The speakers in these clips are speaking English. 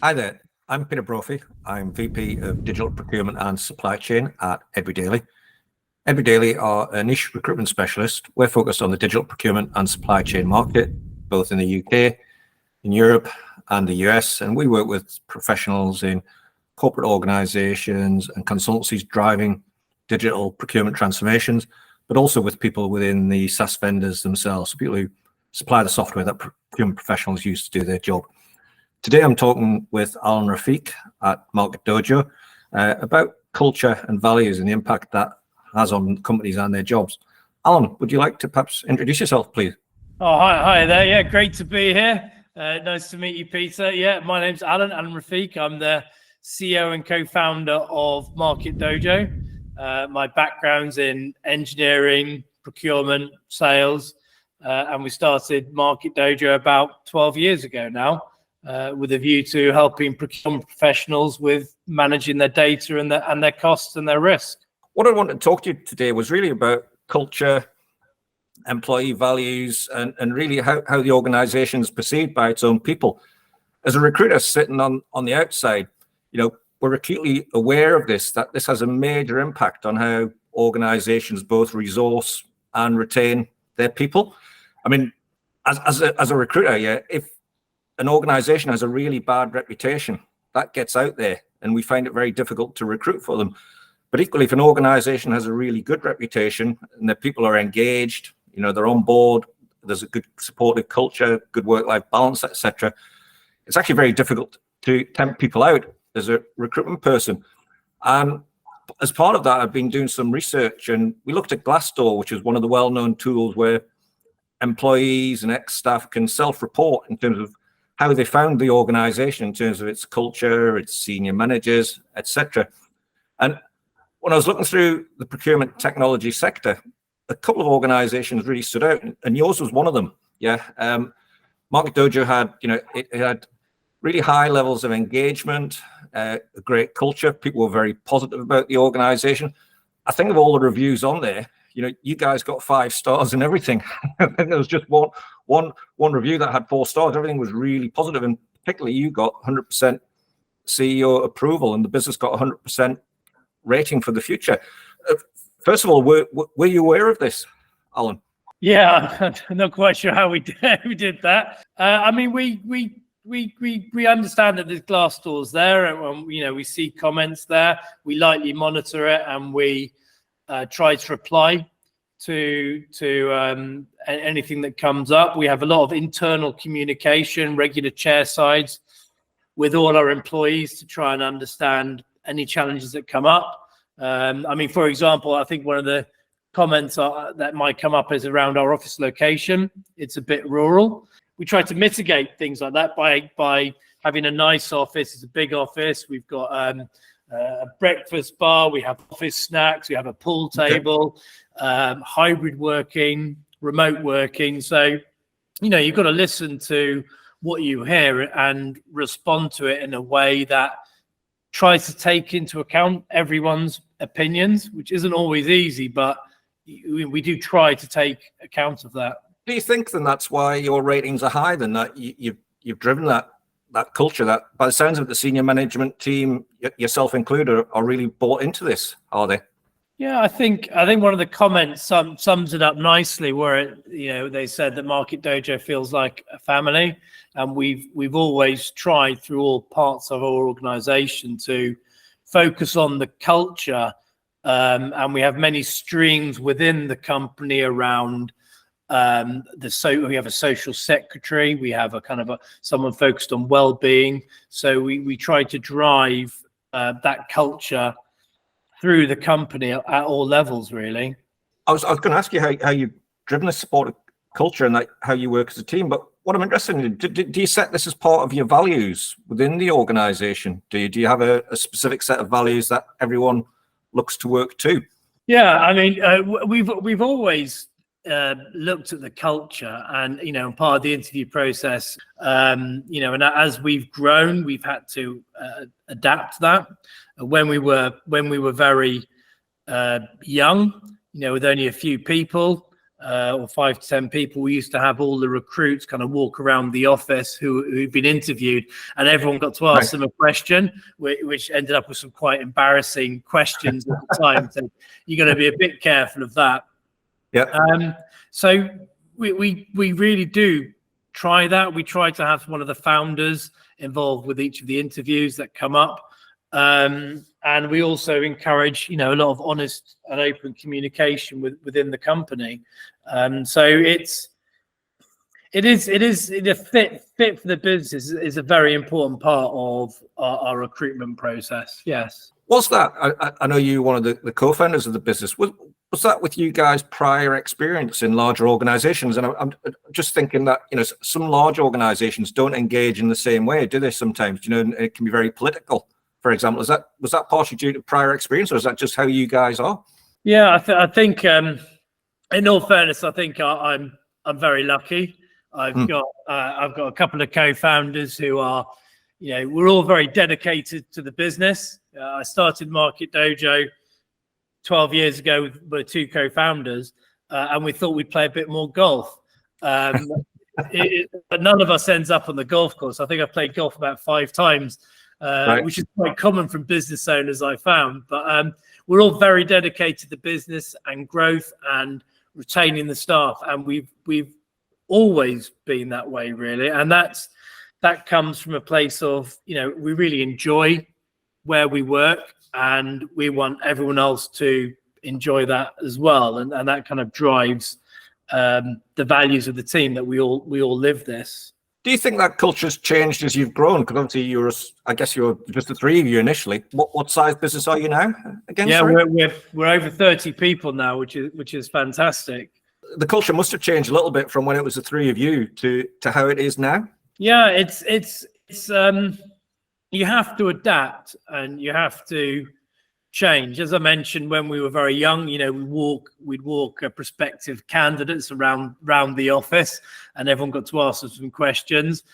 Hi there, I'm Peter Brophy. I'm VP of Digital Procurement and Supply Chain at Every Daily. Every Daily are a niche recruitment specialist. We're focused on the digital procurement and supply chain market, both in the UK, in Europe, and the US. And we work with professionals in corporate organizations and consultancies driving digital procurement transformations, but also with people within the SaaS vendors themselves, people who supply the software that procurement professionals use to do their job. Today, I'm talking with Alun Rafique at Market Dojo about culture and values and the impact that has on companies and their jobs. Alun, would you like to perhaps introduce yourself, please? Oh, hi there. Yeah, great to be here. Nice to meet you, Peter. Yeah, my name's Alun Rafique. I'm the CEO and co-founder of Market Dojo. My background's in engineering, procurement, sales, and we started Market Dojo about 12 years ago now. With a view to helping procurement professionals with managing their data and their costs and their risk. What I wanted to talk to you today was really about culture, employee values, and really how the organization is perceived by its own people. As a recruiter sitting on the outside, we're acutely aware of this, that this has a major impact on how organizations both resource and retain their people. I mean, as a recruiter, yeah, if an organization has a really bad reputation, that gets out there and we find it very difficult to recruit for them. But equally, if an organization has a really good reputation and their people are engaged, they're on board, there's a good supportive culture, good work-life balance, etc., it's actually very difficult to tempt people out as a recruitment person. And as part of that, I've been doing some research, and we looked at Glassdoor, which is one of the well-known tools where employees and ex-staff can self-report in terms of how they found the organization in terms of its culture, its senior managers, etc. And when I was looking through the procurement technology sector, a couple of organizations really stood out, and yours was one of them. Yeah, Market Dojo had, it had really high levels of engagement, a great culture. People were very positive about the organization. I think of all the reviews on there, you guys got 5 stars and everything. I think there was just one review that had 4 stars. Everything was really positive, and particularly you got 100% CEO approval, and the business got 100% rating for the future. First of all, were you aware of this, Alun? Yeah, I'm not quite sure how we did that. I mean, we understand that there's Glassdoors there, and we see comments there. We lightly monitor it, and we try to reply to anything that comes up. We have a lot of internal communication, regular chair sides with all our employees to try and understand any challenges that come up. I mean, for example, I think one of the comments that might come up is around our office location. It's a bit rural. We try to mitigate things like that by having a nice office. It's a big office. We've got a breakfast bar, we have office snacks, we have a pool table, hybrid working, remote working. So, you've got to listen to what you hear and respond to it in a way that tries to take into account everyone's opinions, which isn't always easy, but we do try to take account of that. Do you think then that's why your ratings are high, then that you've driven that culture, that by the sounds of the senior management team, yourself included, are really bought into this, are they? Yeah, I think one of the comments sums it up nicely, where they said that Market Dojo feels like a family, and we've always tried through all parts of our organization to focus on the culture, and we have many streams within the company around we have a social secretary, we have a kind of someone focused on well-being. So we try to drive that culture through the company at all levels, really. I was going to ask you how you've driven a supportive culture and how you work as a team, but what I'm interested in, do you set this as part of your values within the organization? Do you have a specific set of values that everyone looks to work to? Yeah, I mean, we've always looked at the culture, and part of the interview process, and as we've grown, we've had to adapt that. When we were very young, with only a few people, or 5 to 10 people, we used to have all the recruits kind of walk around the office who'd been interviewed, and everyone got to ask them a question, which ended up with some quite embarrassing questions at the time. So you got to be a bit careful of that. Yeah. So we really do try that. We try to have one of the founders involved with each of the interviews that come up. And we also encourage, a lot of honest and open communication within the company. So it is the fit for the business is a very important part of our recruitment process. Yes. Was that? I know you one of the co-founders of the business. Was that with you guys' prior experience in larger organizations? And I'm just thinking that some large organizations don't engage in the same way, do they? Sometimes, and it can be very political. For example, was that partially due to prior experience, or is that just how you guys are? Yeah, I think, in all fairness, I think I'm very lucky. I've got a couple of co-founders who are, we're all very dedicated to the business. I started Market Dojo 12 years ago with 2 co-founders, and we thought we'd play a bit more golf. But none of us ends up on the golf course. I think I've played golf about 5 times. Which is quite common from business owners, I found. But we're all very dedicated to business and growth and retaining the staff, and we've always been that way, really. And that comes from a place of we really enjoy where we work, and we want everyone else to enjoy that as well, and that kind of drives the values of the team that we all live this. Do you think that culture's changed as you've grown? Because obviously I guess you were just the 3 of you initially. What size business are you now? Again, yeah, we're over 30 people now, which is fantastic. The culture must have changed a little bit from when it was the 3 of you to how it is now. Yeah, it's you have to adapt and you have to change. As I mentioned, when we were very young, we'd walk prospective candidates around the office, and everyone got to ask us some questions.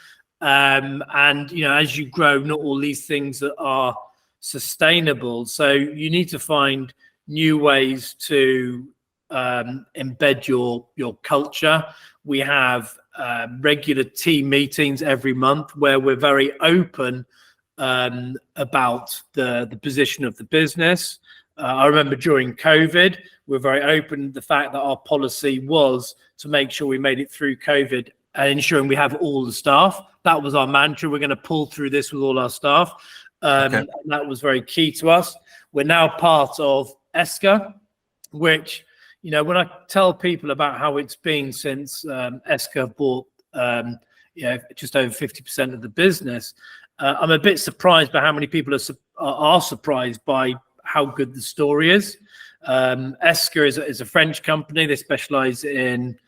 And as you grow, not all these things are sustainable. So you need to find new ways to embed your culture. We have regular team meetings every month where we're very open about the position of the business. I remember during COVID, we were very open to the fact that our policy was to make sure we made it through COVID and ensuring we have all the staff. That was our mantra. We're going to pull through this with all our staff. And that was very key to us. We're now part of ESCA, which, when I tell people about how it's been since ESCA bought just over 50% of the business, I'm a bit surprised by how many people are surprised by how good the story is. ESCA is a French company. They specialize in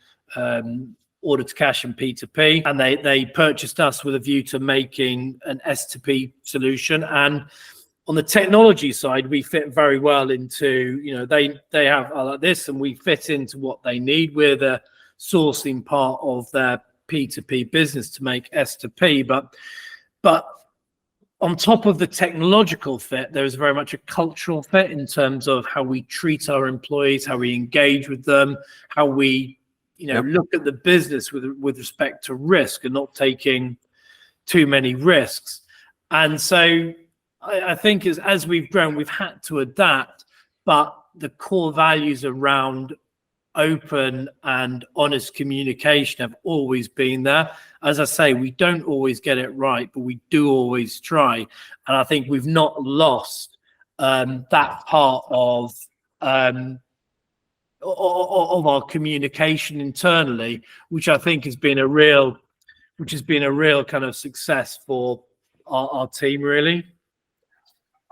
order to cash and P2P, and they purchased us with a view to making an S2P solution. And on the technology side, we fit very well into, they have like this, and we fit into what they need. We're the sourcing part of their P2P business to make S2P, but on top of the technological fit, there is very much a cultural fit in terms of how we treat our employees, how we engage with them, how we, look at the business with respect to risk and not taking too many risks. And so I think as we've grown, we've had to adapt, but the core values around open and honest communication have always been there. As I say, we don't always get it right, but we do always try. And I think we've not lost that part of our communication internally, which I think has been a real kind of success for our team, really.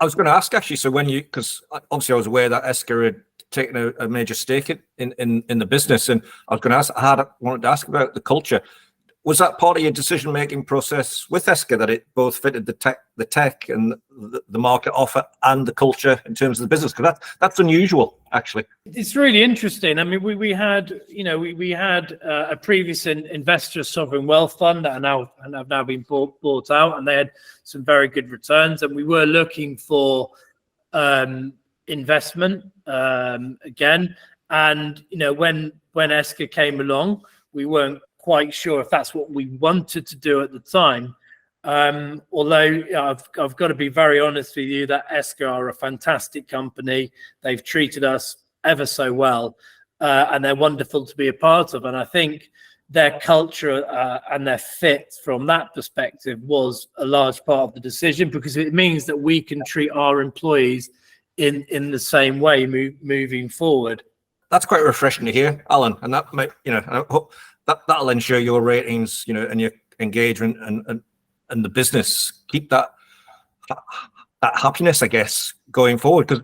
I was going to ask actually, so because obviously I was aware that ESCA had taken a major stake in the business, and I was going to ask, wanted to ask about the culture. Was that part of your decision-making process with ESCA, that it both fitted the tech and the market offer and the culture in terms of the business? Because that's unusual, actually. It's really interesting. I mean, we had a previous investor, sovereign wealth fund, that have now been bought out, and they had some very good returns. And we were looking for investment again, And when ESCA came along, we weren't quite sure if that's what we wanted to do at the time. Although I've got to be very honest with you that ESCA are a fantastic company. They've treated us ever so well, and they're wonderful to be a part of. And I think their culture and their fit from that perspective was a large part of the decision, because it means that we can treat our employees in the same way moving forward. That's quite refreshing to hear, Alan, and that might, I hope that'll ensure your ratings, and your engagement and the business keep that happiness, I guess, going forward. Because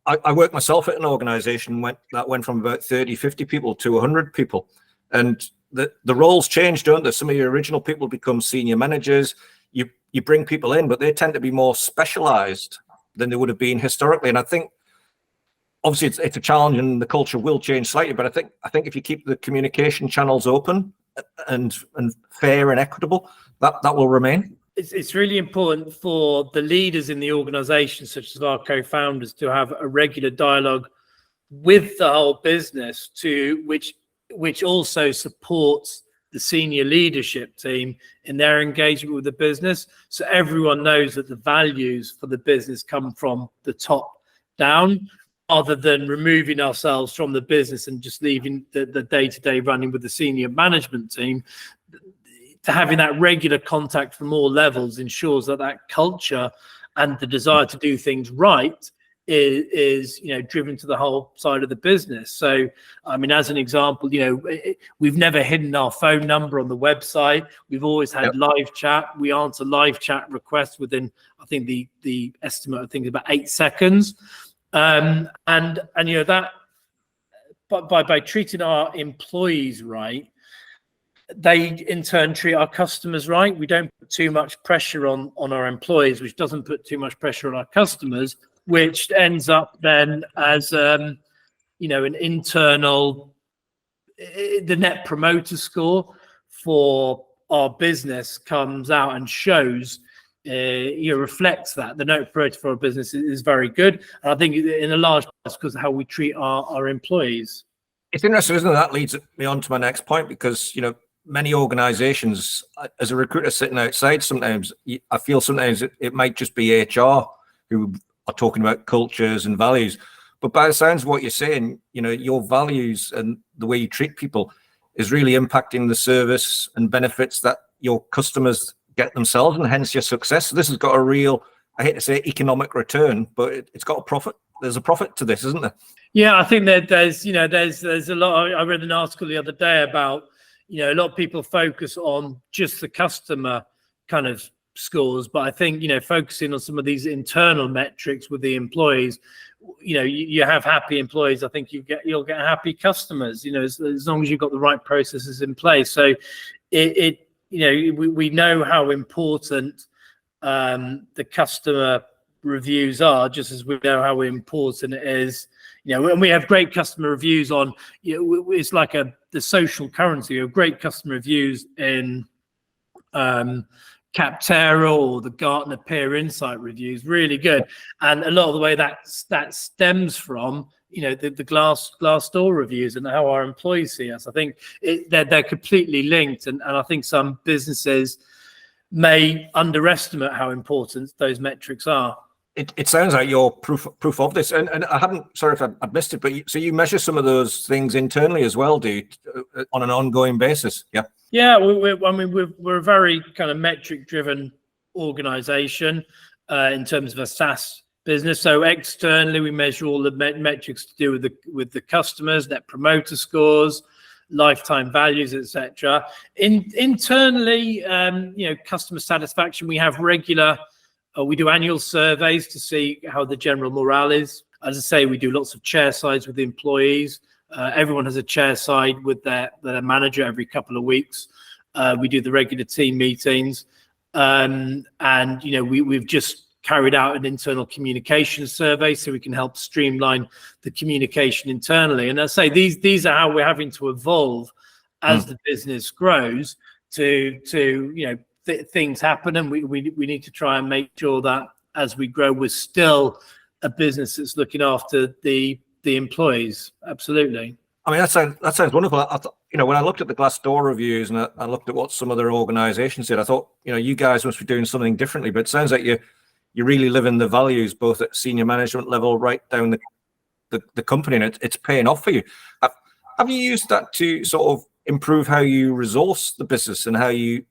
I work myself at an organization that went from about 30, 50 people to 100 people. And the roles change, don't they? Some of your original people become senior managers. You bring people in, but they tend to be more specialized than they would have been historically. And I think, obviously, it's a challenge, and the culture will change slightly. But I think if you keep the communication channels open and fair and equitable, that will remain. It's really important for the leaders in the organization, such as our co-founders, to have a regular dialogue with the whole business, which also supports the senior leadership team in their engagement with the business. So everyone knows that the values for the business come from the top down, other than removing ourselves from the business and just leaving the day-to-day running with the senior management team. To having that regular contact from all levels ensures that culture and the desire to do things right is driven to the whole side of the business. So, I mean, as an example, we've never hidden our phone number on the website. We've always had live chat. We answer live chat requests within, I think the estimate, I think, is about 8 seconds. And that by treating our employees right, they in turn treat our customers right. We don't put too much pressure on our employees, which doesn't put too much pressure on our customers, which ends up then as an internal, the net promoter score for our business comes out and shows, reflects that the net promoter for our business is very good. And I think in a large part it's because of how we treat our employees. It's interesting, isn't it? That leads me on to my next point, because many organizations, as a recruiter sitting outside, sometimes I feel sometimes it might just be HR who are talking about cultures and values. But by the sounds of what you're saying, your values and the way you treat people is really impacting the service and benefits that your customers get themselves, and hence your success. So this has got a real, I hate to say economic return, but it's got a profit. There's a profit to this, isn't there? Yeah, I think that there's a lot. I read an article the other day about, a lot of people focus on just the customer kind of scores, but I think, focusing on some of these internal metrics with the employees, you have happy employees, I think you'll get happy customers, as long as you've got the right processes in place. So we know how important the customer reviews are, just as we know how important it is, and we have great customer reviews on, it's like the social currency of great customer reviews in Capterra or the Gartner Peer Insight reviews, really good. And a lot of the way that stems from, the Glassdoor reviews and how our employees see us. I think they're completely linked, and I think some businesses may underestimate how important those metrics are. It sounds like you're proof of this, and I haven't. Sorry if I missed it, but so you measure some of those things internally as well, do you, on an ongoing basis? Yeah. Yeah, we're a very kind of metric-driven organization in terms of a SaaS business. So externally, we measure all the metrics to do with the customers, net promoter scores, lifetime values, etc. Internally, customer satisfaction. We have we do annual surveys to see how the general morale is. As I say, we do lots of chair sides with the employees. Everyone has a chair side with their manager every couple of weeks. We do the regular team meetings, and we've just carried out an internal communication survey so we can help streamline the communication internally. And I say these are how we're having to evolve as the business grows to things happen, and we need to try and make sure that as we grow, we're still a business that's looking after the the employees. Absolutely. I mean, that sounds wonderful. When I looked at the Glassdoor reviews and I looked at what some other organizations did, I thought, you guys must be doing something differently. But it sounds like you really live in the values, both at senior management level, right down the company, and it's paying off for you. Have you used that to sort of improve how you resource the business and how you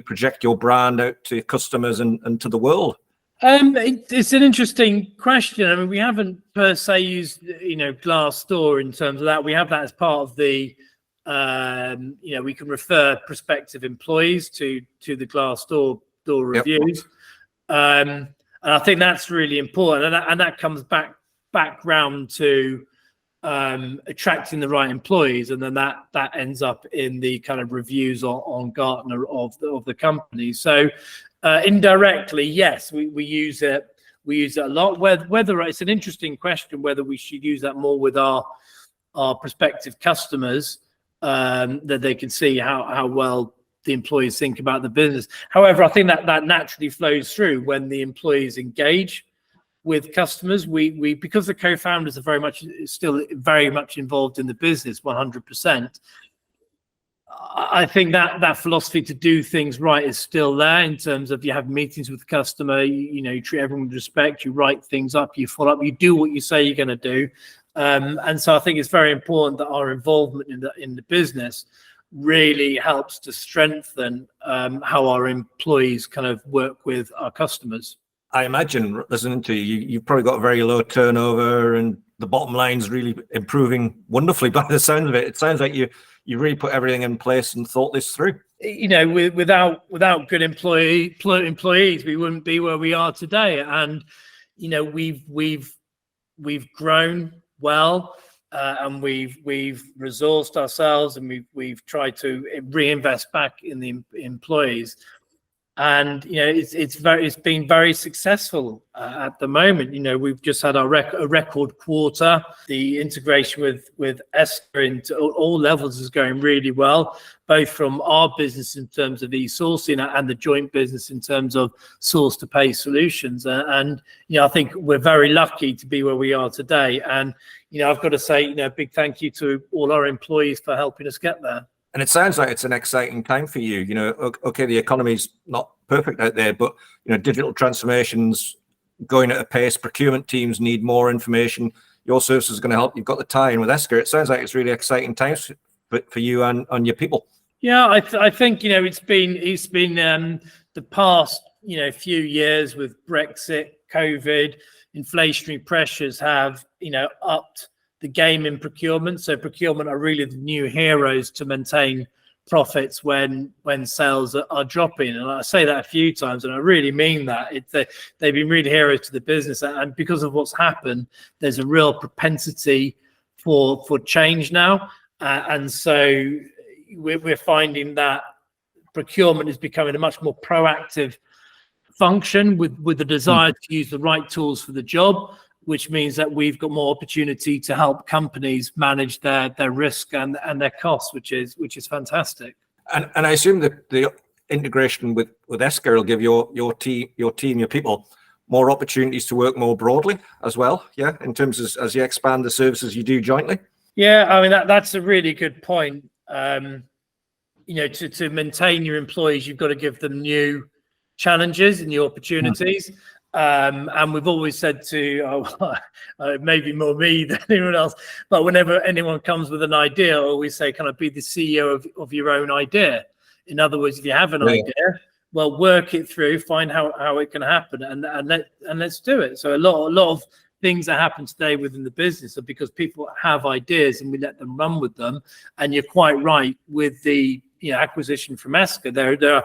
project your brand out to customers and to the world? It's an interesting question. I mean, we haven't per se used, Glassdoor in terms of that. We have that as part of the, we can refer prospective employees to the Glassdoor reviews. And I think that's really important. And that comes back round to attracting the right employees. And then that ends up in the kind of reviews on Gartner of the company. So, indirectly, yes, we use it. We use it a lot. Whether it's an interesting question whether we should use that more with our prospective customers, that they can see how well the employees think about the business. However, I think that naturally flows through when the employees engage with customers. We because the co-founders are still very much involved in the business, 100%. I think that philosophy to do things right is still there, in terms of you have meetings with the customer, you treat everyone with respect, you write things up, you follow up, you do what you say you're going to do. And so I think it's very important that our involvement in the business really helps to strengthen how our employees kind of work with our customers. I imagine, listening to you've probably got a very low turnover and the bottom line's really improving wonderfully by the sound of it. It sounds like you really put everything in place and thought this through. Without good employees, we wouldn't be where we are today. And we've grown well, and we've resourced ourselves, and we've tried to reinvest back in the employees. And it's been very successful at the moment. We've just had a record quarter. The integration with Esker into all levels is going really well, both from our business in terms of e-sourcing and the joint business in terms of source to pay solutions. And I think we're very lucky to be where we are today. And I've got to say, big thank you to all our employees for helping us get there. And it sounds like it's an exciting time for you. Okay, the economy's not perfect out there, but digital transformations going at a pace. Procurement teams need more information. Your service is going to help. You've got the tie-in with Esker. It sounds like it's really exciting times for you and your people. Yeah, I think it's been the past few years with Brexit, COVID, inflationary pressures have upped the game in procurement. So procurement are really the new heroes to maintain profits when sales are dropping. And I say that a few times, and I really mean that. They've been really heroes to the business, and because of what's happened, there's a real propensity for change now, and so we're finding that procurement is becoming a much more proactive function with the desire to use the right tools for the job, which means that we've got more opportunity to help companies manage their risk and their costs, which is fantastic. And I assume that the integration with Esker will give your team, your people, more opportunities to work more broadly as well. Yeah, in terms of as you expand the services you do jointly. Yeah, I mean that's a really good point. To maintain your employees, you've got to give them new challenges and new opportunities. And we've always said maybe more me than anyone else, but whenever anyone comes with an idea, I always say, can I be the CEO of your own idea? In other words, if you have an idea, well, work it through, find how it can happen, and let's do it. So a lot of things that happen today within the business are because people have ideas and we let them run with them. And you're quite right with the acquisition from Esker. There are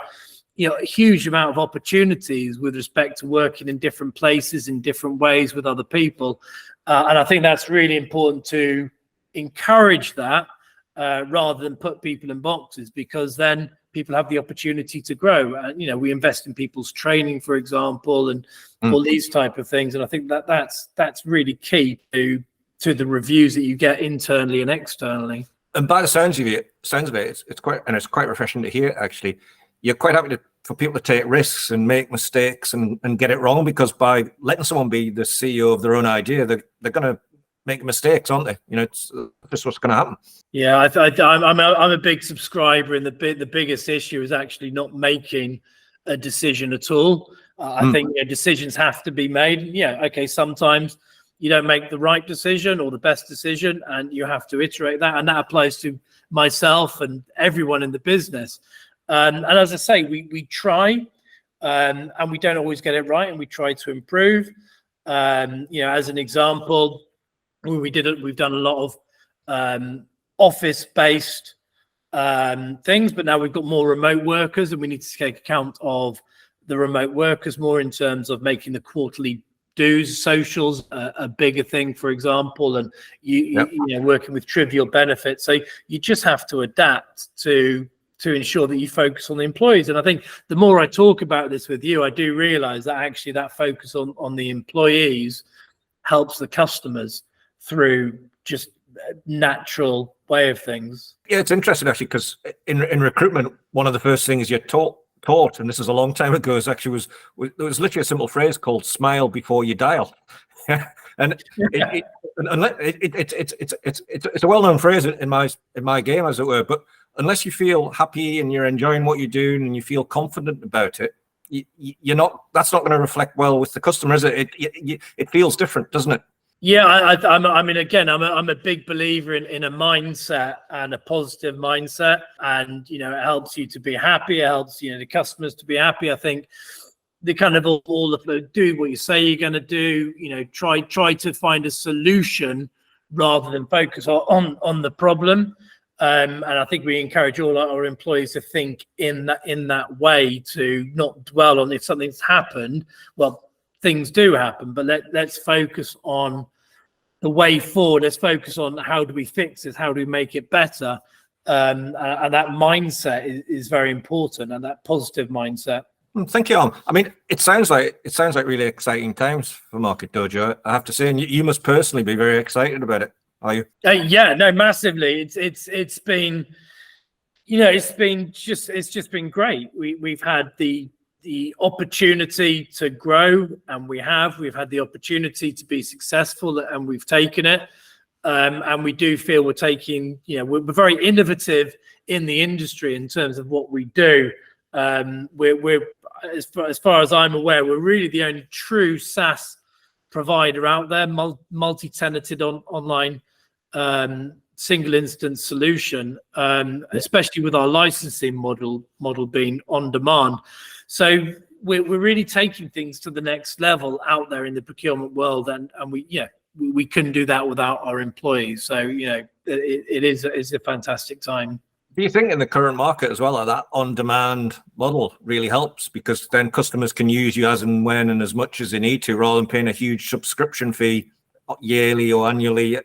a huge amount of opportunities with respect to working in different places in different ways with other people, and I think that's really important to encourage that rather than put people in boxes, because then people have the opportunity to grow. We invest in people's training, for example, and all these type of things, and I think that's really key to the reviews that you get internally and externally. And by the sounds of it, it's quite refreshing to hear. Actually, you're quite happy for people to take risks and make mistakes and get it wrong, because by letting someone be the CEO of their own idea, they're going to making mistakes, aren't they? You know, it's just what's going to happen. Yeah, I'm a big subscriber, and the biggest issue is actually not making a decision at all. I think decisions have to be made. Yeah, okay, sometimes you don't make the right decision or the best decision, and you have to iterate that, and that applies to myself and everyone in the business. And as I say, we try, and we don't always get it right, and we try to improve. As an example, we've done a lot of office-based things, but now we've got more remote workers, and we need to take account of the remote workers more in terms of making the quarterly dues, socials a bigger thing, for example, and you know, working with trivial benefits. So you just have to adapt to ensure that you focus on the employees. And I think the more I talk about this with you, I do realize that actually that focus on the employees helps the customers through just natural way of things. Yeah, it's interesting actually, because in recruitment, one of the first things you're taught, and this is a long time ago, there was literally a simple phrase called "smile before you dial," and it's a well-known phrase in my game, as it were. But unless you feel happy and you're enjoying what you're doing and you feel confident about it, you're not. That's not going to reflect well with the customer, is it? It feels different, doesn't it? Yeah, I mean, again, I'm a big believer in a mindset and a positive mindset, and you know, it helps you to be happy. It helps the customers to be happy. I think the kind of all of the do what you say you're going to do. You know, try to find a solution rather than focus on the problem. And I think we encourage all our employees to think in that way, to not dwell on if something's happened. Well, things do happen, but let's focus on the way forward. Let's focus on how do we fix this, how do we make it better, and that mindset is very important, and that positive mindset. Thank you, Alun. I mean, it sounds like really exciting times for Market Dojo, I have to say, and you must personally be very excited about it, are you? Yeah, no, massively. It's been, it's just been great. We've had the opportunity to grow, and we've had the opportunity to be successful, and we've taken it, and we do feel we're taking, we're very innovative in the industry in terms of what we do. We're as far as I'm aware, we're really the only true SaaS provider out there, multi-tenanted online single instance solution, especially with our licensing model being on demand. So we're really taking things to the next level out there in the procurement world, and we couldn't do that without our employees. So it is a fantastic time. Do you think in the current market as well that on-demand model really helps, because then customers can use you as and when and as much as they need to, rather than paying a huge subscription fee yearly or annually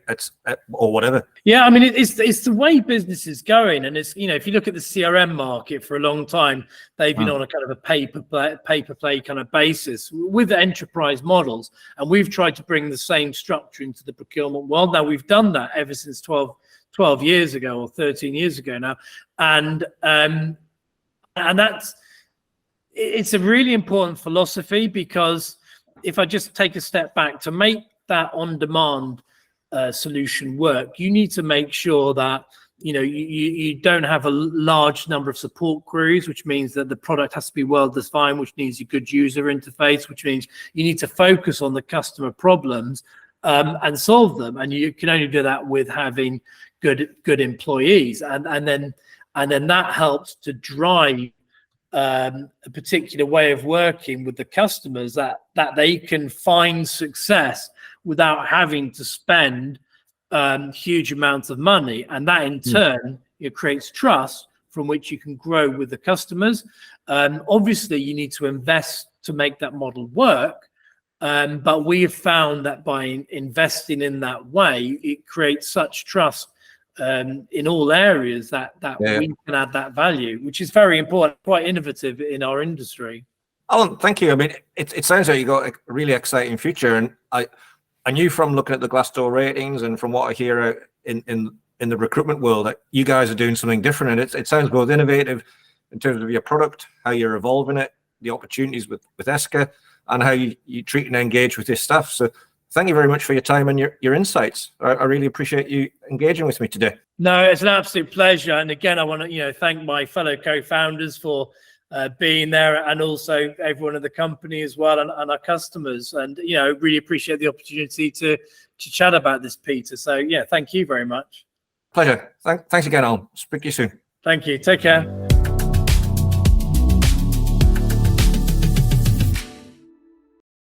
or whatever? Yeah, I mean, it's the way business is going, and it's if you look at the CRM market, for a long time they've been on a kind of a pay per play kind of basis with enterprise models, and we've tried to bring the same structure into the procurement world. Now, we've done that ever since 12 years ago or 13 years ago now, and it's a really important philosophy, because if I just take a step back, to make that on-demand solution work, you need to make sure that you don't have a large number of support queries, which means that the product has to be well defined, which needs a good user interface, which means you need to focus on the customer problems and solve them, and you can only do that with having good employees, and then that helps to drive a particular way of working with the customers, that they can find success without having to spend huge amounts of money, and that in turn creates trust from which you can grow with the customers. Obviously, you need to invest to make that model work, but we have found that by investing in that way, it creates such trust in all areas that we can add that value, which is very important, quite innovative in our industry. Alun, thank you. I mean, it sounds like you got a really exciting future, and I knew from looking at the Glassdoor ratings and from what I hear in the recruitment world that you guys are doing something different, and it sounds both innovative in terms of your product, how you're evolving it, the opportunities with ESCA, and how you treat and engage with your staff. So thank you very much for your time and your insights. I really appreciate you engaging with me today. No, it's an absolute pleasure. And again, I want to thank my fellow co-founders for being there, and also everyone at the company as well, and our customers. And really appreciate the opportunity to chat about this, Peter. So yeah, thank you very much. Pleasure. Thanks again, Alan. Speak to you soon. Thank you. Take care.